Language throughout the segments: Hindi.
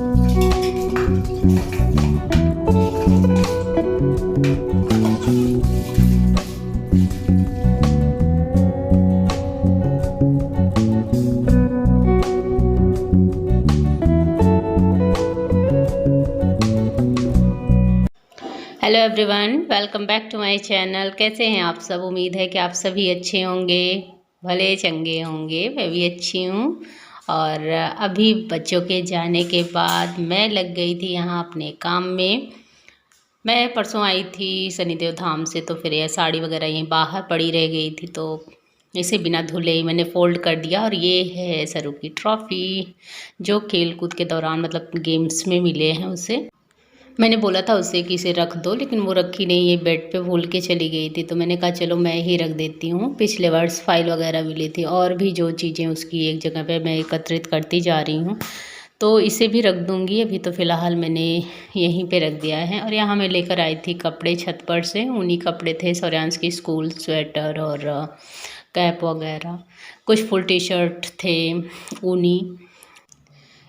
Hello everyone, welcome back to my channel. कैसे हैं आप सब? उम्मीद है कि आप सभी अच्छे होंगे, भले चंगे होंगे। मैं भी अच्छी हूँ। और अभी बच्चों के जाने के बाद मैं लग गई थी यहाँ अपने काम में। मैं परसों आई थी शनिदेव धाम से, तो फिर यह साड़ी वगैरह यहीं बाहर पड़ी रह गई थी, तो इसे बिना धुले ही मैंने फ़ोल्ड कर दिया। और ये है सरू की ट्रॉफ़ी, जो खेल कूद के दौरान मतलब गेम्स में मिले हैं उसे। मैंने बोला था उससे कि इसे रख दो, लेकिन वो रखी नहीं, ये बेड पे भूल के चली गई थी। तो मैंने कहा चलो मैं ही रख देती हूँ। पिछले वर्ष फाइल वगैरह मिली थी और भी जो चीज़ें उसकी एक जगह पे मैं एकत्रित करती जा रही हूँ, तो इसे भी रख दूँगी। अभी तो फ़िलहाल मैंने यहीं पे रख दिया है। और यहाँ मैं लेकर आई थी कपड़े छत पर से। ऊनी कपड़े थे, सौर्यांश की स्कूल स्वेटर और कैप वगैरह, कुछ फुल टी शर्ट थे ऊनी।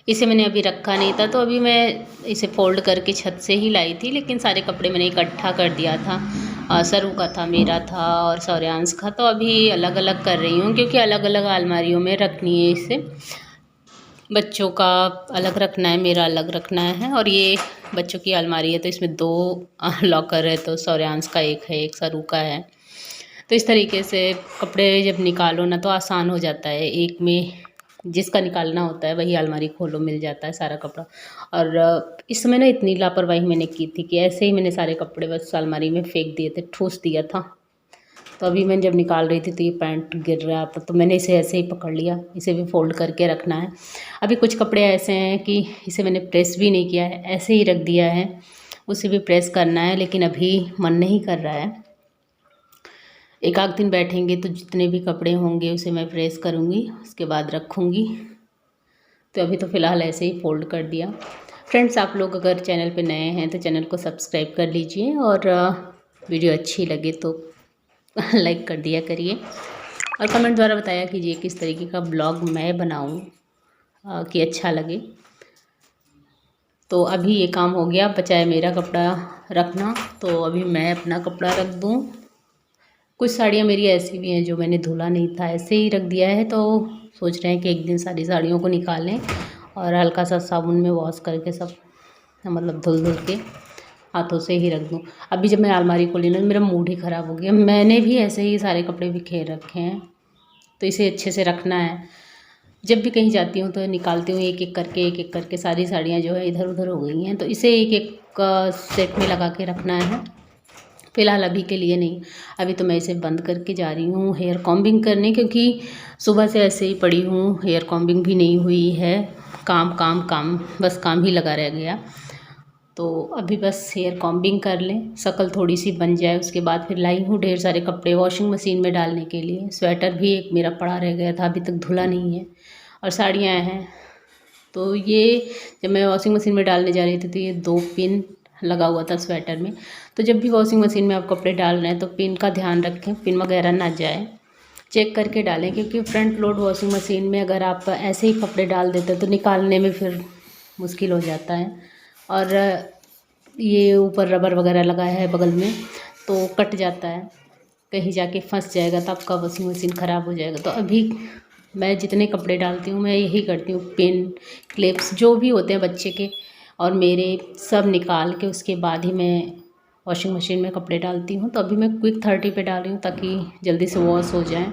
इसे मैंने अभी रखा नहीं था, तो अभी मैं इसे फ़ोल्ड करके छत से ही लाई थी, लेकिन सारे कपड़े मैंने इकट्ठा कर दिया था। सरू का था, मेरा था और सौर्यांश का। तो अभी अलग अलग कर रही हूँ, क्योंकि अलग अलग अलमारियों में रखनी है इसे। बच्चों का अलग रखना है, मेरा अलग रखना है। और ये बच्चों की अलमारी है, तो इसमें 2 लॉकर है, तो सौर्यांश का एक है, एक सरू का है। तो इस तरीके से कपड़े जब निकालो ना, तो आसान हो जाता है। एक में जिसका निकालना होता है वही अलमारी खोलो, मिल जाता है सारा कपड़ा। और इस समय ना इतनी लापरवाही मैंने की थी कि ऐसे ही मैंने सारे कपड़े बस अलमारी में फेंक दिए थे, ठूस दिया था। तो अभी मैं जब निकाल रही थी तो ये पैंट गिर रहा था, तो मैंने इसे ऐसे ही पकड़ लिया। इसे भी फोल्ड करके रखना है। अभी कुछ कपड़े ऐसे हैं कि इसे मैंने प्रेस भी नहीं किया है, ऐसे ही रख दिया है। उसे भी प्रेस करना है, लेकिन अभी मन नहीं कर रहा है। एक आध दिन बैठेंगे तो जितने भी कपड़े होंगे उसे मैं प्रेस करूँगी, उसके बाद रखूँगी। तो अभी तो फ़िलहाल ऐसे ही फ़ोल्ड कर दिया। फ्रेंड्स, आप लोग अगर चैनल पे नए हैं तो चैनल को सब्सक्राइब कर लीजिए, और वीडियो अच्छी लगे तो लाइक कर दिया करिए, और कमेंट द्वारा बताया कीजिए किस तरीके का ब्लॉग मैं बनाऊँ कि अच्छा लगे। तो अभी ये काम हो गया, बचा है मेरा कपड़ा रखना। तो अभी मैं अपना कपड़ा रख दूँ। कुछ साड़ियाँ मेरी ऐसी भी हैं जो मैंने धुला नहीं था, ऐसे ही रख दिया है। तो सोच रहे हैं कि एक दिन सारी साड़ियों को निकालें और हल्का सा साबुन में वॉश करके सब मतलब धुल के हाथों से ही रख दूँ। अभी जब मैं अलमारी खोली ना, मेरा मूड ही ख़राब हो गया। मैंने भी ऐसे ही सारे कपड़े बिखेर रखे हैं, तो इसे अच्छे से रखना है। जब भी कहीं जाती हूँ तो निकालती हूँ एक एक करके सारी साड़ियाँ जो है इधर उधर हो गई हैं, तो इसे एक एक सेट में लगा के रखना है। फ़िलहाल अभी के लिए नहीं। अभी तो मैं इसे बंद करके जा रही हूँ हेयर कॉम्बिंग करने, क्योंकि सुबह से ऐसे ही पड़ी हूँ, हेयर कॉम्बिंग भी नहीं हुई है। काम काम काम, बस काम ही लगा रह गया। तो अभी बस हेयर कॉम्बिंग कर लें, शक्ल थोड़ी सी बन जाए, उसके बाद फिर लाई हूँ ढेर सारे कपड़े वॉशिंग मशीन में डालने के लिए। स्वेटर भी एक मेरा पड़ा रह गया था, अभी तक धुला नहीं है। और साड़ियाँ हैं, तो ये जब मैं वॉशिंग मशीन में डालने जा रही थी तो ये 2 पिन लगा हुआ था स्वेटर में। तो जब भी वॉशिंग मशीन में आप कपड़े डाल रहे हैं तो पिन का ध्यान रखें, पिन वगैरह ना जाए, चेक करके डालें। क्योंकि फ्रंट लोड वॉशिंग मशीन में अगर आप ऐसे ही कपड़े डाल देते हैं तो निकालने में फिर मुश्किल हो जाता है। और ये ऊपर रबर वगैरह लगा है बगल में, तो कट जाता है, कहीं जाके फंस जाएगा तो आपका वॉशिंग मशीन ख़राब हो जाएगा। तो अभी मैं जितने कपड़े डालती हूँ मैं यही करती हूँ, पिन क्लिप्स जो भी होते हैं बच्चे के और मेरे, सब निकाल के उसके बाद ही मैं वॉशिंग मशीन में कपड़े डालती हूँ। तो अभी मैं क्विक 30 पे डाल रही हूँ ताकि जल्दी से वॉश हो जाए,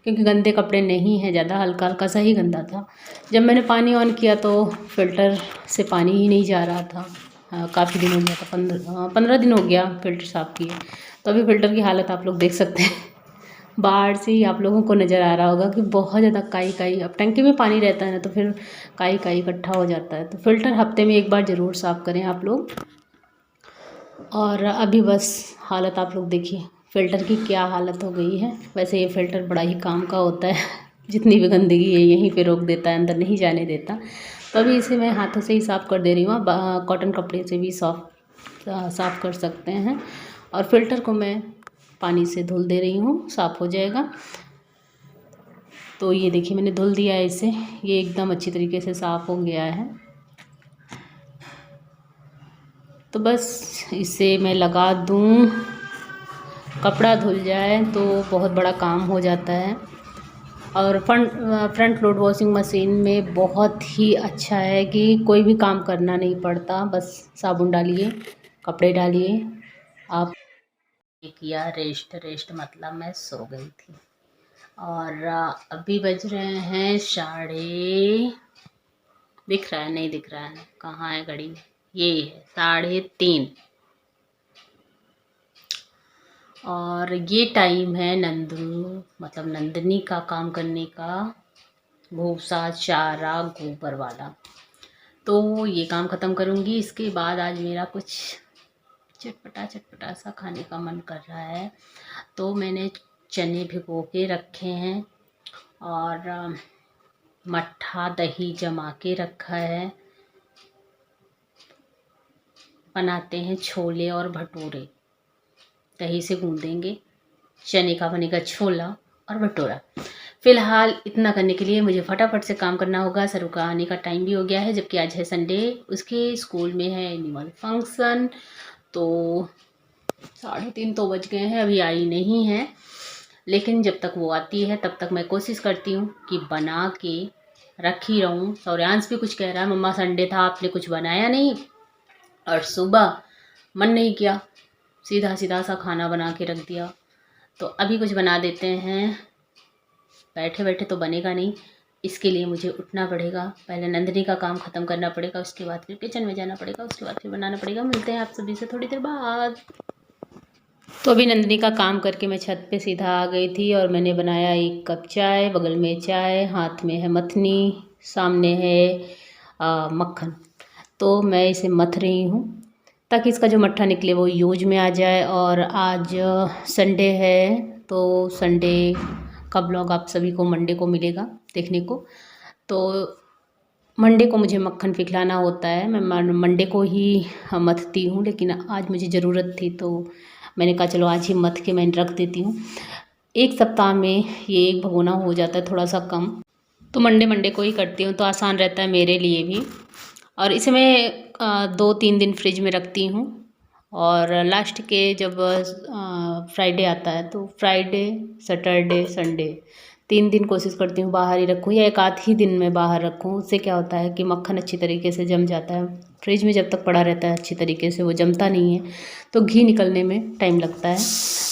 क्योंकि गंदे कपड़े नहीं हैं ज़्यादा, हल्का हल्का सा ही गंदा था। जब मैंने पानी ऑन किया तो फ़िल्टर से पानी ही नहीं जा रहा था। काफ़ी दिन हो गया था, 15 दिन हो गया फ़िल्टर साफ़ किए। तो अभी फ़िल्टर की हालत आप लोग देख सकते हैं। बाहर से ही आप लोगों को नज़र आ रहा होगा कि बहुत ज़्यादा काई काई, अब टंकी में पानी रहता है ना तो फिर काई काई इकट्ठा हो जाता है। तो फ़िल्टर हफ्ते में एक बार ज़रूर साफ़ करें आप लोग। और अभी बस हालत आप लोग देखिए फ़िल्टर की क्या हालत हो गई है। वैसे ये फ़िल्टर बड़ा ही काम का होता है, जितनी भी गंदगी है यहीं पे रोक देता है, अंदर नहीं जाने देता। तो अभी इसे मैं हाथों से ही साफ़ कर दे रही हूँ। कॉटन कपड़े से भी साफ़ कर सकते हैं। और फ़िल्टर को मैं पानी से धुल दे रही हूँ, साफ़ हो जाएगा। तो ये देखिए मैंने धुल दिया है इसे, ये एकदम अच्छी तरीके से साफ़ हो गया है। तो बस इसे मैं लगा दूँ, कपड़ा धुल जाए तो बहुत बड़ा काम हो जाता है। और फ्रंट लोड वॉशिंग मशीन में बहुत ही अच्छा है कि कोई भी काम करना नहीं पड़ता, बस साबुन डालिए, कपड़े डालिए। आप किया रेस्ट मतलब मैं सो गई थी। और अभी बज रहे हैं दिख रहा है नहीं दिख रहा है, कहाँ है घड़ी, ये है 3:30। और ये टाइम है नंदनी का काम करने का, भूसा चारा गोबर वाला। तो ये काम ख़त्म करूँगी। इसके बाद आज मेरा कुछ चटपटा सा खाने का मन कर रहा है, तो मैंने चने भिगो के रखे हैं और मट्ठा दही जमा के रखा है। बनाते हैं छोले और भटूरे, दही से गूँदेंगे, चने का बनेगा छोला और भटूरा। फ़िलहाल इतना करने के लिए मुझे फटाफट से काम करना होगा। सरू का आने का टाइम भी हो गया है, जबकि आज है संडे, उसके स्कूल में है एनुअल फंक्शन। तो 3:30 तो बज गए हैं, अभी आई नहीं है, लेकिन जब तक वो आती है तब तक मैं कोशिश करती हूँ कि बना के रख ही रहूँ। सौर्यांश भी कुछ कह रहा है, मम्मा संडे था आपने कुछ बनाया नहीं, और सुबह मन नहीं किया, सीधा सा खाना बना के रख दिया। तो अभी कुछ बना देते हैं, बैठे बैठे तो बनेगा नहीं, इसके लिए मुझे उठना पड़ेगा। पहले नंदनी का काम ख़त्म करना पड़ेगा, उसके बाद फिर किचन में जाना पड़ेगा, उसके बाद फिर बनाना पड़ेगा। मिलते हैं आप सभी से थोड़ी देर बाद। तो अभी नंदनी का काम करके मैं छत पे सीधा आ गई थी और मैंने बनाया 1 कप चाय, बगल में चाय, हाथ में है मथनी, सामने है मक्खन। तो मैं इसे मथ रही हूँ ताकि इसका जो मट्ठा निकले वो यूज में आ जाए। और आज संडे है, तो संडे का ब्लॉग आप सभी को मंडे को मिलेगा देखने को। तो मंडे को मुझे मक्खन पिघलाना होता है, मैं मंडे को ही मथती हूँ, लेकिन आज मुझे ज़रूरत थी तो मैंने कहा चलो आज ही मथ के मैं रख देती हूँ। 1 सप्ताह में ये 1 भगोना हो जाता है, थोड़ा सा कम, तो मंडे को ही करती हूँ, तो आसान रहता है मेरे लिए भी। और इसे मैं 2-3 दिन फ्रिज में रखती हूँ, और लास्ट के जब फ्राइडे आता है तो फ्राइडे, सैटरडे, संडे 3 दिन कोशिश करती हूँ बाहर ही रखूँ, या 1 आध ही दिन में बाहर रखूँ। उससे क्या होता है कि मक्खन अच्छी तरीके से जम जाता है। फ्रिज में जब तक पड़ा रहता है अच्छी तरीके से वो जमता नहीं है, तो घी निकलने में टाइम लगता है।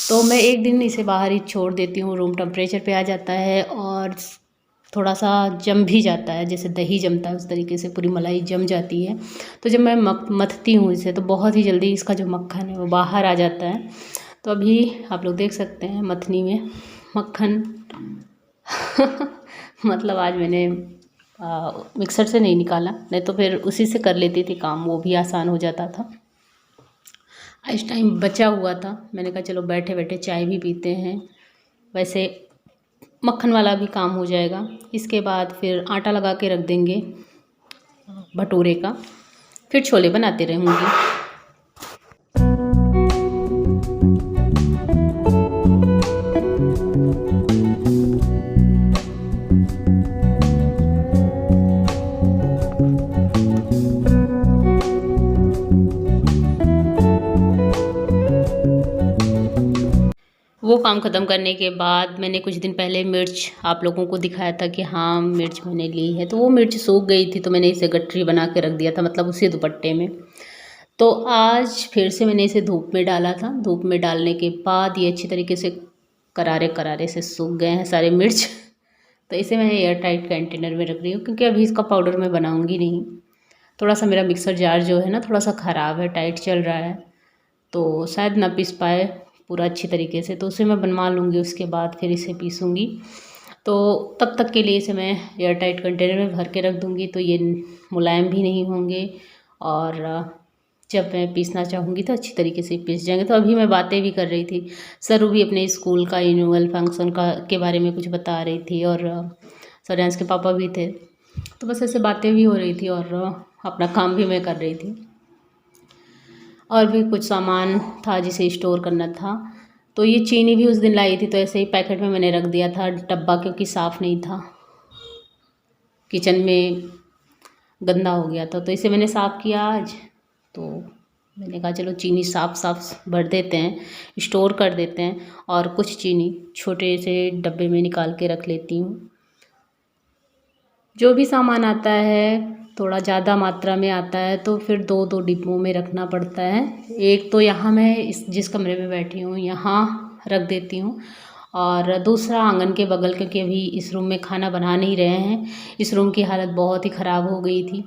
तो मैं 1 दिन इसे बाहर ही छोड़ देती हूँ, रूम टेम्परेचर पे आ जाता है और थोड़ा सा जम भी जाता है, जैसे दही जमता है उस तरीके से पूरी मलाई जम जाती है। तो जब मैं मथती हूँ इसे तो बहुत ही जल्दी इसका जो मक्खन है वो बाहर आ जाता है। तो अभी आप लोग देख सकते हैं मथनी में मक्खन मतलब आज मैंने मिक्सर से नहीं निकाला, नहीं तो फिर उसी से कर लेती थी काम, वो भी आसान हो जाता था। इस टाइम बचा हुआ था, मैंने कहा चलो बैठे बैठे चाय भी पीते हैं, वैसे मक्खन वाला भी काम हो जाएगा। इसके बाद फिर आटा लगा के रख देंगे भटूरे का, फिर छोले बनाते रहूँगी। वो काम ख़त्म करने के बाद मैंने कुछ दिन पहले मिर्च आप लोगों को दिखाया था कि हाँ मिर्च मैंने ली है, तो वो मिर्च सूख गई थी, तो मैंने इसे गठरी बना के रख दिया था, मतलब उसी दुपट्टे में। तो आज फिर से मैंने इसे धूप में डाला था, धूप में डालने के बाद ये अच्छी तरीके से करारे से सूख गए हैं सारे मिर्च। तो इसे मैं एयर टाइट कंटेनर में रख रही हूँ, क्योंकि अभी इसका पाउडर मैं बनाऊँगी नहीं। थोड़ा सा मेरा मिक्सर जार जो है ना थोड़ा सा ख़राब है, टाइट चल रहा है, तो शायद ना पीस पाए पूरा अच्छी तरीके से, तो उसे मैं बनवा लूँगी, उसके बाद फिर इसे पीसूँगी। तो तब तक के लिए इसे मैं एयर टाइट कंटेनर में भर के रख दूँगी, तो ये मुलायम भी नहीं होंगे, और जब मैं पीसना चाहूँगी तो अच्छी तरीके से पीस जाएंगे। तो अभी मैं बातें भी कर रही थी, सरू भी अपने स्कूल का एनुअल फंक्शन के बारे में कुछ बता रही थी, और सौर्यांश के पापा भी थे, तो बस ऐसे बातें भी हो रही थी और अपना काम भी मैं कर रही थी। और भी कुछ सामान था जिसे स्टोर करना था, तो ये चीनी भी उस दिन लाई थी, तो ऐसे ही पैकेट में मैंने रख दिया था डब्बा, क्योंकि साफ़ नहीं था, किचन में गंदा हो गया था, तो इसे मैंने साफ़ किया आज। तो मैंने कहा चलो चीनी साफ भर देते हैं, स्टोर कर देते हैं और कुछ चीनी छोटे से डब्बे में निकाल के रख लेती हूँ। जो भी सामान आता है थोड़ा ज़्यादा मात्रा में आता है तो फिर दो दो डिब्बों में रखना पड़ता है। एक तो यहाँ मैं जिस कमरे में बैठी हूँ यहाँ रख देती हूँ और दूसरा आंगन के बगल, क्योंकि अभी इस रूम में खाना बना नहीं रहे हैं। इस रूम की हालत बहुत ही ख़राब हो गई थी।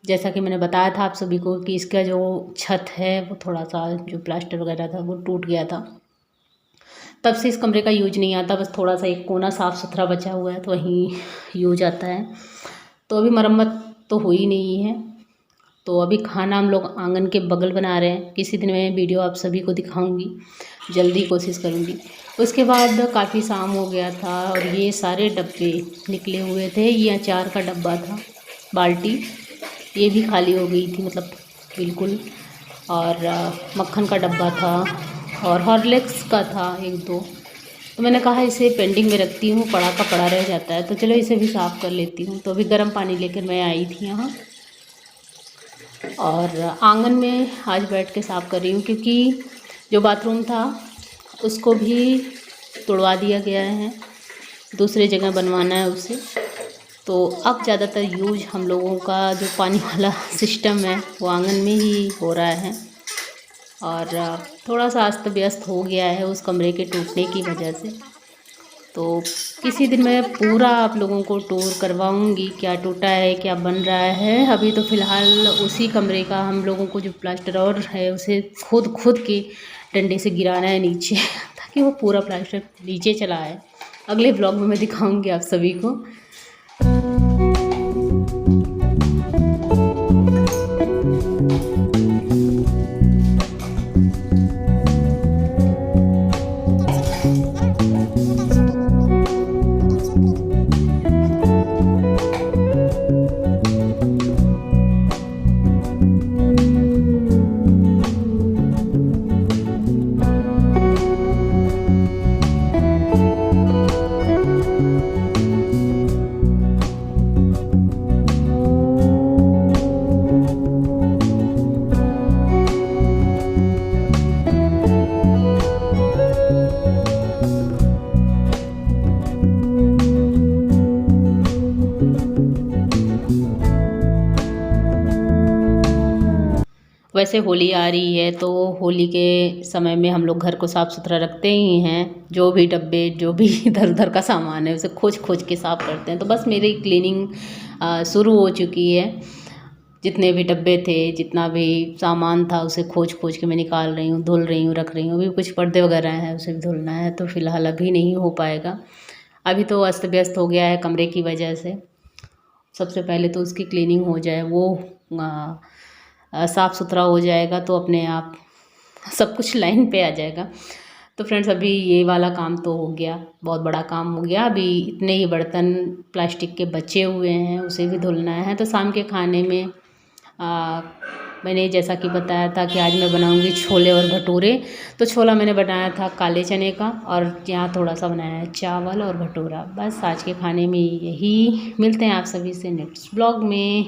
जैसा कि मैंने बताया था आप सभी को कि इसका जो छत है वो थोड़ा सा जो प्लास्टर वगैरह था वो टूट गया था। तब से इस कमरे का यूज नहीं आता, बस थोड़ा सा एक कोना साफ़ सुथरा बचा हुआ है तो वहीं यूज आता है। तो अभी मरम्मत तो हुई नहीं है, तो अभी खाना हम लोग आंगन के बगल बना रहे हैं। किसी दिन मैं वीडियो आप सभी को दिखाऊंगी, जल्दी कोशिश करूंगी। उसके बाद काफ़ी शाम हो गया था और ये सारे डब्बे निकले हुए थे। ये अचार का डब्बा था, बाल्टी ये भी खाली हो गई थी मतलब बिल्कुल, और मक्खन का डब्बा था और हॉर्लिक्स का था एक दो। तो मैंने कहा इसे पेंडिंग में रखती हूँ, पड़ा का पड़ा रह जाता है, तो चलो इसे भी साफ़ कर लेती हूँ। तो अभी गर्म पानी लेकर मैं आई थी यहाँ और आंगन में आज बैठ के साफ़ कर रही हूँ, क्योंकि जो बाथरूम था उसको भी तोड़वा दिया गया है, दूसरी जगह बनवाना है उसे। तो अब ज़्यादातर यूज हम लोगों का जो पानी वाला सिस्टम है वो आंगन में ही हो रहा है और थोड़ा सा अस्त व्यस्त हो गया है उस कमरे के टूटने की वजह से। तो किसी दिन मैं पूरा आप लोगों को टूर करवाऊंगी, क्या टूटा है क्या बन रहा है। अभी तो फ़िलहाल उसी कमरे का हम लोगों को जो प्लास्टर और है उसे खुद के डंडे से गिराना है नीचे ताकि वो पूरा प्लास्टर नीचे चला आए। अगले ब्लॉग में मैं दिखाऊंगी आप सभी को। वैसे होली आ रही है तो होली के समय में हम लोग घर को साफ़ सुथरा रखते ही हैं। जो भी डब्बे जो भी इधर उधर का सामान है उसे खोज के साफ़ करते हैं। तो बस मेरी क्लीनिंग शुरू हो चुकी है। जितने भी डब्बे थे, जितना भी सामान था उसे खोज के मैं निकाल रही हूँ, धुल रही हूँ, रख रही हूँ। अभी कुछ पर्दे वगैरह हैं उसे भी धुलना है, तो फ़िलहाल अभी नहीं हो पाएगा। अभी तो अस्त व्यस्त हो गया है कमरे की वजह से। सबसे पहले तो उसकी क्लीनिंग हो जाए, वो साफ़ सुथरा हो जाएगा तो अपने आप सब कुछ लाइन पे आ जाएगा। तो फ्रेंड्स अभी ये वाला काम तो हो गया, बहुत बड़ा काम हो गया। अभी इतने ही बर्तन प्लास्टिक के बचे हुए हैं उसे भी धुलना है। तो शाम के खाने में मैंने जैसा कि बताया था कि आज मैं बनाऊंगी छोले और भटूरे। तो छोला मैंने बनाया था काले चने का और यहाँ थोड़ा सा बनाया है चावल और भटूरा। बस आज के खाने में यही। मिलते हैं आप सभी से नेक्स्ट ब्लॉग में।